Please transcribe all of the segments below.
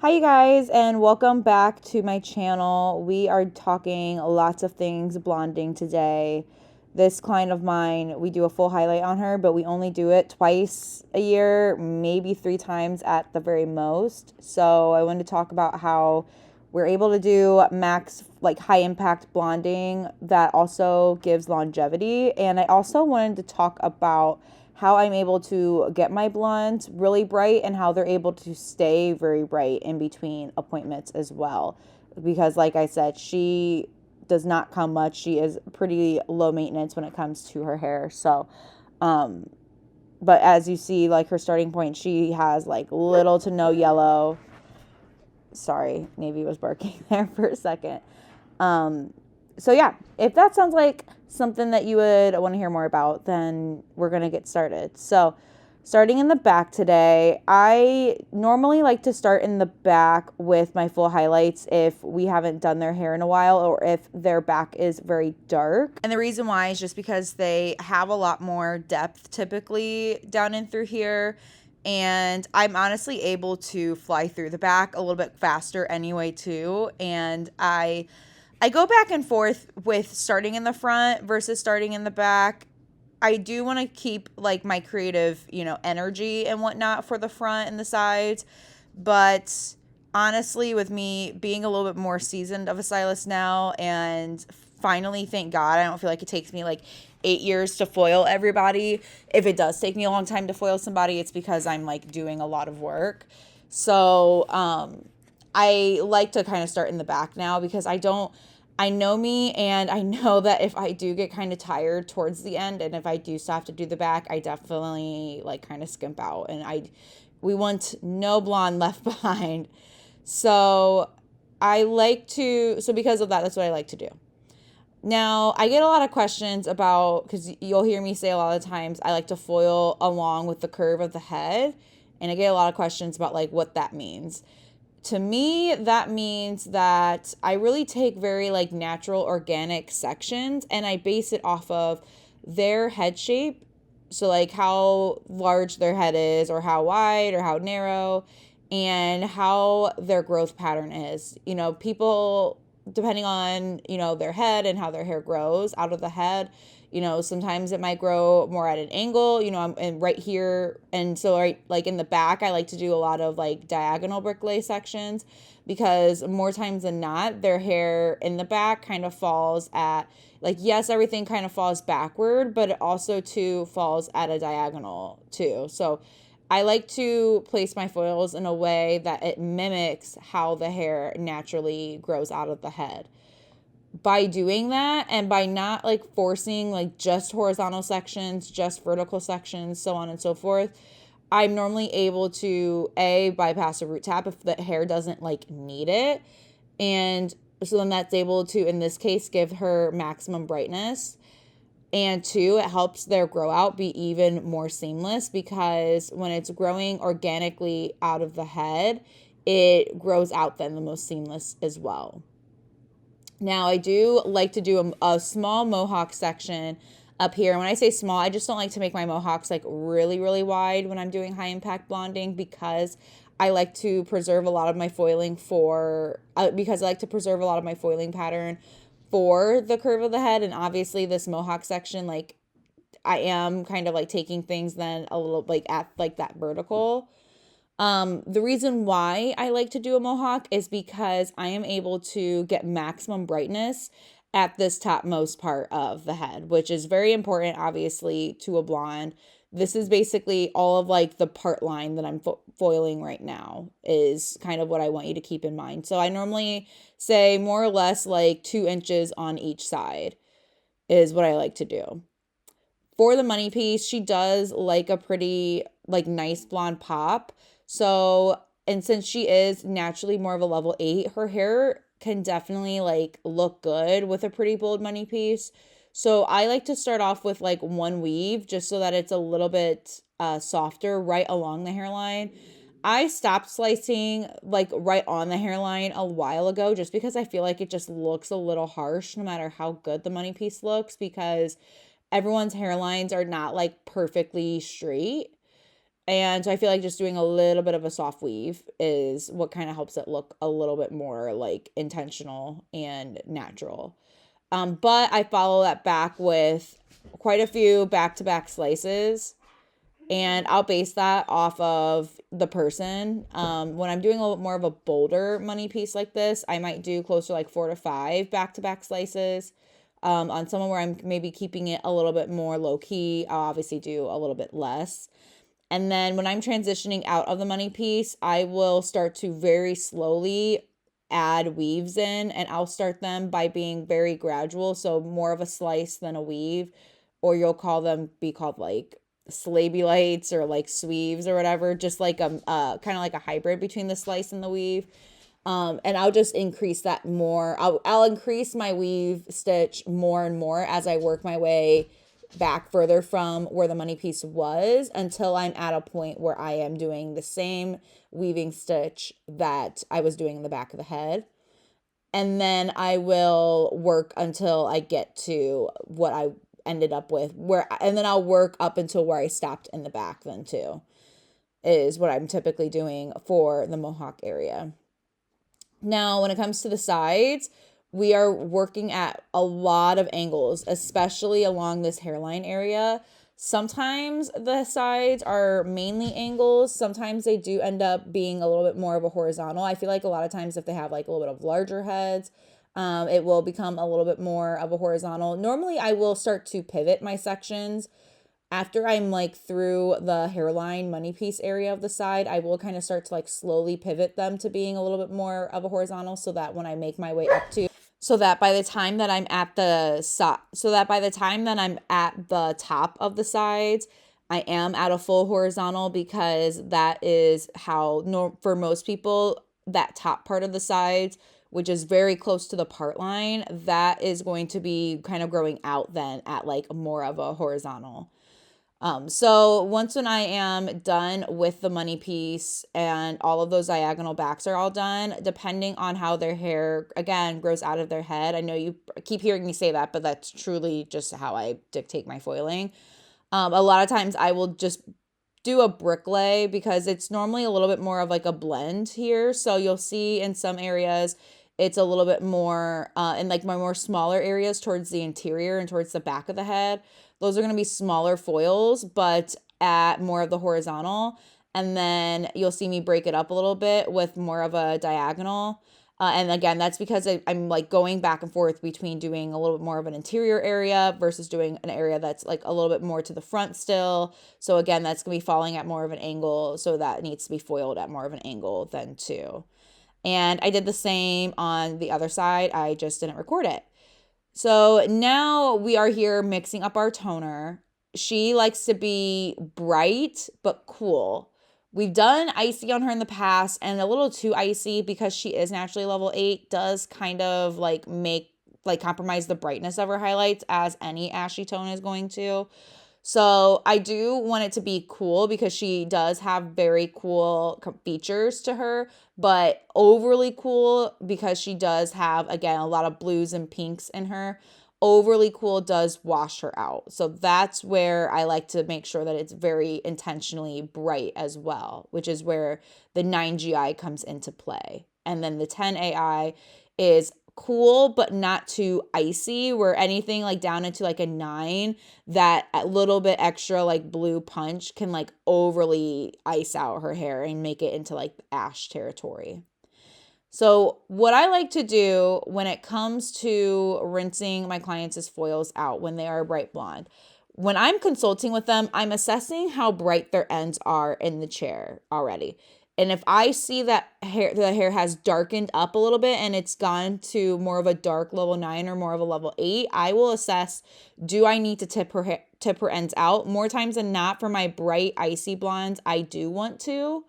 Hi, you guys, and welcome back to my channel. We are talking lots of things blonding today. This client of mine, we do a full highlight on her, but we only do it twice a year, maybe 3 times at the very most. So I wanted to talk about how we're able to do max, like high impact blonding that also gives longevity. And I also wanted to talk about how I'm able to get my blondes really bright and how they're able to stay very bright in between appointments as well. Because, like I said, she does not come much. She is pretty low maintenance when it comes to her hair. So, um, but as you see, like her starting point, she has like little to no yellow. Sorry, Navy was barking there for a second. Um, so yeah, if that sounds like something that you would want to hear more about, then we're going to get started. So starting in the back today, I normally like to start in the back with my full highlights if we haven't done their hair in a while or if their back is very dark. And the reason why is just because they have a lot more depth typically down in through here. And I'm honestly able to fly through the back a little bit faster anyway too. And I go back and forth with starting in the front versus starting in the back. I do want to keep like my creative, energy and whatnot for the front and the sides. But honestly, with me being a little bit more seasoned of a stylist now and finally, thank God, I don't feel like it takes me like 8 years to foil everybody. If it does take me a long time to foil somebody, it's because I'm like doing a lot of work. So, I like to kind of start in the back now because I know me and I know that if I do get kind of tired towards the end and if I do still have to do the back, I definitely like kind of skimp out and we want no blonde left behind. So so because of that, that's what I like to do. Now, I get a lot of questions about, because you'll hear me say a lot of times, I like to foil along with the curve of the head. And I get a lot of questions about like what that means. To me, that means that I really take very like natural organic sections and I base it off of their head shape. So like how large their head is or how wide or how narrow and how their growth pattern is. People depending on, their head and how their hair grows out of the head, sometimes it might grow more at an angle, I'm and right here. And so right like in the back, I like to do a lot of like diagonal brick lay sections because more times than not, their hair in the back kind of falls at like, yes, everything kind of falls backward, but it also too falls at a diagonal too. So I like to place my foils in a way that it mimics how the hair naturally grows out of the head. By doing that and by not like forcing like just horizontal sections, just vertical sections, so on and so forth, I'm normally able to bypass a root tap if the hair doesn't like need it. And so then that's able to, in this case, give her maximum brightness. And two, it helps their grow out be even more seamless because when it's growing organically out of the head, it grows out then the most seamless as well. Now, I do like to do a small mohawk section up here. And when I say small, I just don't like to make my mohawks like really, really wide when I'm doing high impact blonding because I like to preserve a lot of my foiling because I like to preserve a lot of my foiling pattern for the curve of the head. And obviously this mohawk section, like I am kind of like taking things then a little like at like that vertical. The reason why I like to do a mohawk is because I am able to get maximum brightness at this topmost part of the head, which is very important, obviously, to a blonde. This is basically all of like the part line that I'm foiling right now is kind of what I want you to keep in mind. So I normally say more or less like 2 inches on each side is what I like to do. For the money piece, she does like a pretty like nice blonde pop. So, and since she is naturally more of a level 8, her hair can definitely like look good with a pretty bold money piece. So I like to start off with like one weave just so that it's a little bit softer right along the hairline. I stopped slicing like right on the hairline a while ago just because I feel like it just looks a little harsh no matter how good the money piece looks because everyone's hairlines are not like perfectly straight. And so I feel like just doing a little bit of a soft weave is what kind of helps it look a little bit more like intentional and natural. But I follow that back with quite a few back-to-back slices, and I'll base that off of the person. When I'm doing a little more of a bolder money piece like this, I might do closer to like 4 to 5 back-to-back slices. On someone where I'm maybe keeping it a little bit more low key, I'll obviously do a little bit less. And then when I'm transitioning out of the money piece, I will start to very slowly add weaves in, and I'll start them by being very gradual. So more of a slice than a weave, or you'll be called like Slabylights or like sweeves or whatever, just like a kind of like a hybrid between the slice and the weave. And I'll just increase that more. I'll increase my weave stitch more and more as I work my way back further from where the money piece was, until I'm at a point where I am doing the same weaving stitch that I was doing in the back of the head. And then I will work until I get to what I ended up with, and then I'll work up until where I stopped in the back then too, is what I'm typically doing for the mohawk area. Now, when it comes to the sides, we are working at a lot of angles, especially along this hairline area. Sometimes the sides are mainly angles. Sometimes they do end up being a little bit more of a horizontal. I feel like a lot of times if they have like a little bit of larger heads, it will become a little bit more of a horizontal. Normally, I will start to pivot my sections after I'm like through the hairline money piece area of the side. I will kind of start to like slowly pivot them to being a little bit more of a horizontal, so that when I make my way up to, so that by the time that I'm at the top of the sides, I am at a full horizontal, because that is how for most people, that top part of the sides, which is very close to the part line, that is going to be kind of growing out then at like more of a horizontal. So once when I am done with the money piece and all of those diagonal backs are all done, depending on how their hair, again, grows out of their head. I know you keep hearing me say that, but that's truly just how I dictate my foiling. A lot of times I will just do a brick lay, because it's normally a little bit more of like a blend here. So you'll see in some areas it's a little bit more in like my more smaller areas towards the interior and towards the back of the head. Those are going to be smaller foils, but at more of the horizontal. And then you'll see me break it up a little bit with more of a diagonal. And again, that's because I'm like going back and forth between doing a little bit more of an interior area versus doing an area that's like a little bit more to the front still. So again, that's going to be falling at more of an angle. So that needs to be foiled at more of an angle then too. And I did the same on the other side. I just didn't record it. So now we are here mixing up our toner. She likes to be bright but cool. We've done icy on her in the past, and a little too icy, because she is naturally level 8, does kind of like compromise the brightness of her highlights, as any ashy tone is going to. So I do want it to be cool, because she does have very cool features to her, but overly cool, because she does have, again, a lot of blues and pinks in her. Overly cool does wash her out. So that's where I like to make sure that it's very intentionally bright as well, which is where the 9GI comes into play. And then the 10AI is cool but not too icy, where anything like down into like a 9, that a little bit extra like blue punch can like overly ice out her hair and make it into like ash territory. So what I like to do when it comes to rinsing my clients' foils out when they are bright blonde, when I'm consulting with them, I'm assessing how bright their ends are in the chair already. And if I see that the hair has darkened up a little bit and it's gone to more of a dark level 9 or more of a level 8, I will assess, do I need to tip her ends out? More times than not, for my bright icy blondes, I do want to.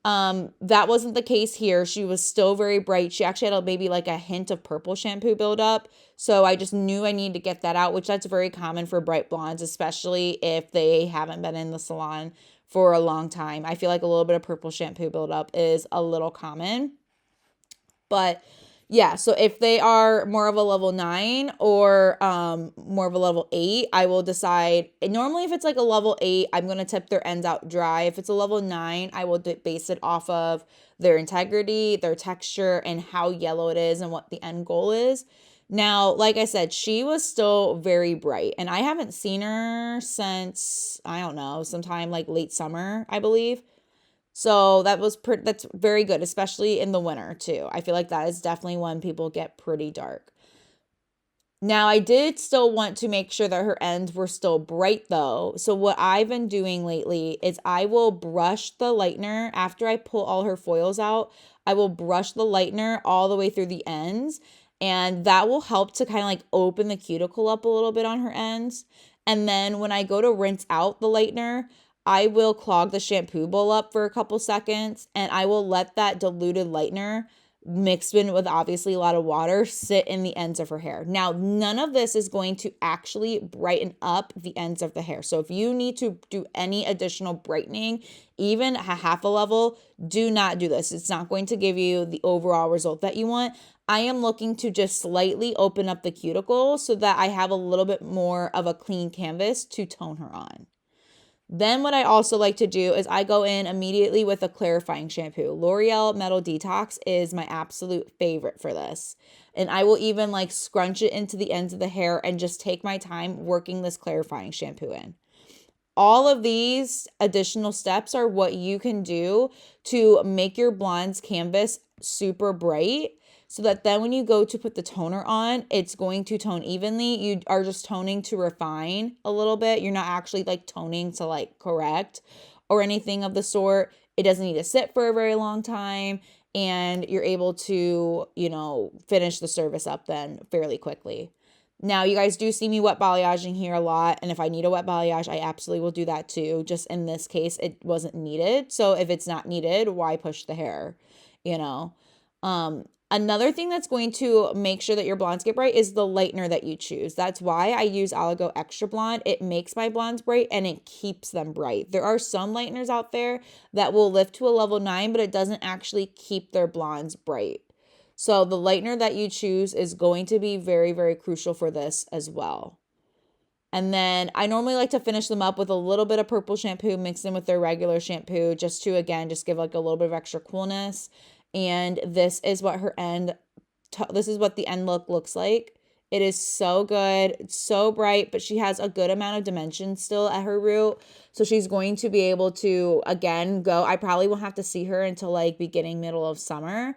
That wasn't the case here. She was still very bright. She actually had maybe like a hint of purple shampoo buildup. So I just knew I needed to get that out, which that's very common for bright blondes, especially if they haven't been in the salon for a long time. I feel like a little bit of purple shampoo buildup is a little common. But Yeah, so if they are more of a level 9 or more of a level 8, I will decide. And normally, if it's like a level 8, I'm going to tip their ends out dry. If it's a level 9, I will base it off of their integrity, their texture, and how yellow it is and what the end goal is. Now, like I said, she was still very bright, and I haven't seen her since, I don't know, sometime like late summer, I believe. So that's very good, especially in the winter too. I feel like that is definitely when people get pretty dark. Now, I did still want to make sure that her ends were still bright though. So what I've been doing lately is I will brush the lightener after I pull all her foils out. I will brush the lightener all the way through the ends, and that will help to kind of like open the cuticle up a little bit on her ends. And then when I go to rinse out the lightener, I will clog the shampoo bowl up for a couple seconds, and I will let that diluted lightener mixed in with obviously a lot of water sit in the ends of her hair. Now, none of this is going to actually brighten up the ends of the hair. So if you need to do any additional brightening, even a half a level, do not do this. It's not going to give you the overall result that you want. I am looking to just slightly open up the cuticle so that I have a little bit more of a clean canvas to tone her on. Then what I also like to do is I go in immediately with a clarifying shampoo. L'Oreal Metal Detox is my absolute favorite for this. And I will even like scrunch it into the ends of the hair and just take my time working this clarifying shampoo in. All of these additional steps are what you can do to make your blonde's canvas super bright, so that then when you go to put the toner on, it's going to tone evenly. You are just toning to refine a little bit. You're not actually like toning to like correct or anything of the sort. It doesn't need to sit for a very long time, and you're able to, finish the service up then fairly quickly. Now, you guys do see me wet balayaging here a lot, and if I need a wet balayage, I absolutely will do that too. Just in this case, it wasn't needed. So if it's not needed, why push the hair, you know? Another thing that's going to make sure that your blondes get bright is the lightener that you choose. That's why I use Oligo Extra Blonde. It makes my blondes bright and it keeps them bright. There are some lighteners out there that will lift to a level 9, but it doesn't actually keep their blondes bright. So the lightener that you choose is going to be very, very crucial for this as well. And then I normally like to finish them up with a little bit of purple shampoo mixed in with their regular shampoo, just to, again, just give like a little bit of extra coolness. And this is what this is what the end look looks like. It is so good. It's so bright, but she has a good amount of dimension still at her root. So she's going to be able to, again, go. I probably won't have to see her until like beginning, middle of summer.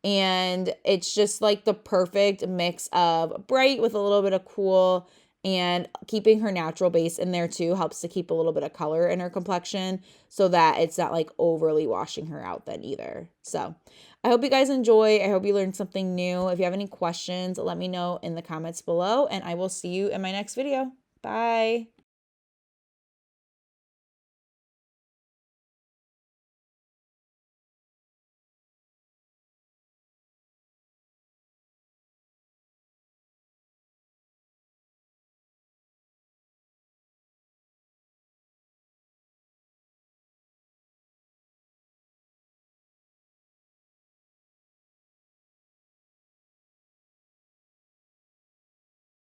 And it's just like the perfect mix of bright with a little bit of cool, and keeping her natural base in there too helps to keep a little bit of color in her complexion so that it's not like overly washing her out then either. So I hope you guys enjoy. I hope you learned something new. If you have any questions, let me know in the comments below, and I will see you in my next video. Bye.